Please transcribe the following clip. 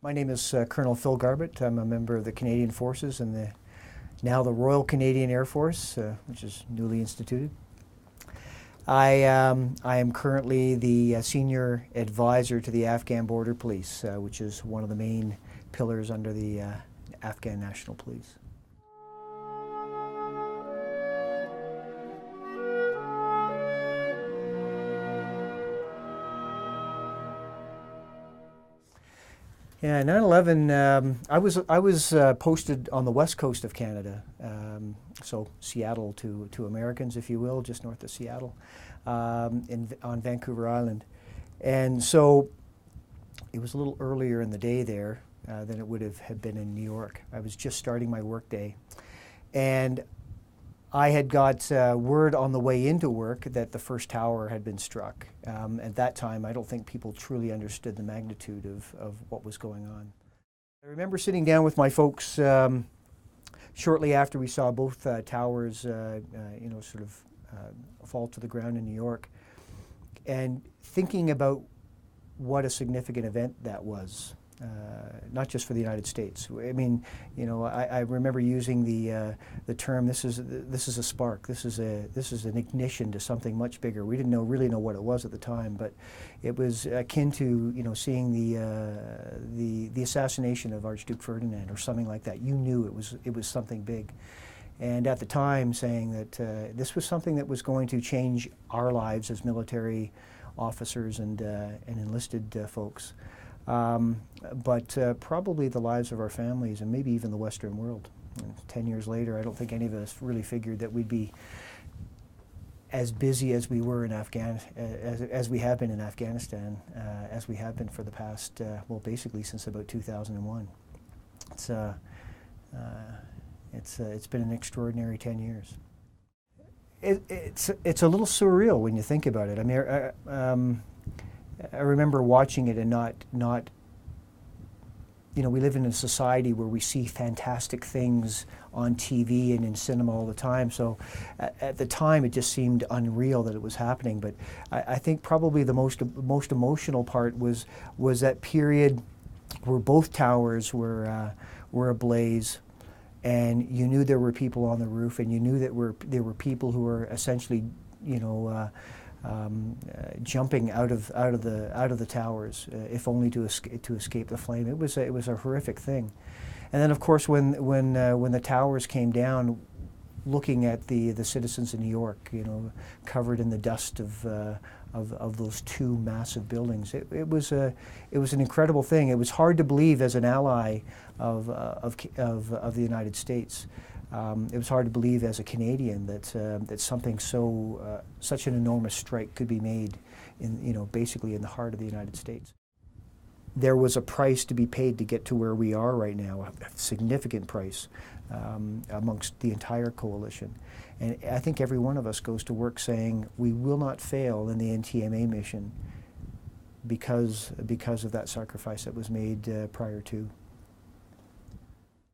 My name is Colonel Phil Garbutt. I'm a member of the Canadian Forces and now the Royal Canadian Air Force, which is newly instituted. I am currently the senior advisor to the Afghan Border Police, which is one of the main pillars under the Afghan National Police. Yeah, 9/11. I was posted on the west coast of Canada, so Seattle to Americans, if you will, just north of Seattle, on Vancouver Island, and so it was a little earlier in the day there than it would have been in New York. I was just starting my work day, and I had got word on the way into work that the first tower had been struck. At that time, I don't think people truly understood the magnitude of what was going on. I remember sitting down with my folks shortly after we saw both towers, sort of fall to the ground in New York, and thinking about what a significant event that was. Not just for the United States. I mean, I remember using the term. This is a spark. This is an ignition to something much bigger. We didn't really know what it was at the time, but it was akin to seeing the assassination of Archduke Ferdinand or something like that. You knew it was something big, and at the time saying that this was something that was going to change our lives as military officers and enlisted folks. But probably the lives of our families and maybe even the Western world. 10 years later, I don't think any of us really figured that we'd be as busy as we were in as we have been in Afghanistan, as we have been for the past, well, basically since about 2001. It's been an extraordinary 10 years. It's a little surreal when you think about it. I mean, I remember watching it and not, we live in a society where we see fantastic things on TV and in cinema all the time. So at the time, it just seemed unreal that it was happening. But I think probably the most emotional part was that period where both towers were ablaze, and you knew there were people on the roof, and you knew that there were people who were essentially, jumping out of the towers, if only to escape the flame. It was a horrific thing. And then, of course, when the towers came down, looking at the citizens in New York, covered in the dust of those two massive buildings, it was an incredible thing. It was hard to believe as an ally of the United States. It was hard to believe as a Canadian that something such an enormous strike could be made basically in the heart of the United States. There was a price to be paid to get to where we are right now, a significant price amongst the entire coalition. And I think every one of us goes to work saying we will not fail in the NTM-A mission because of that sacrifice that was made prior to.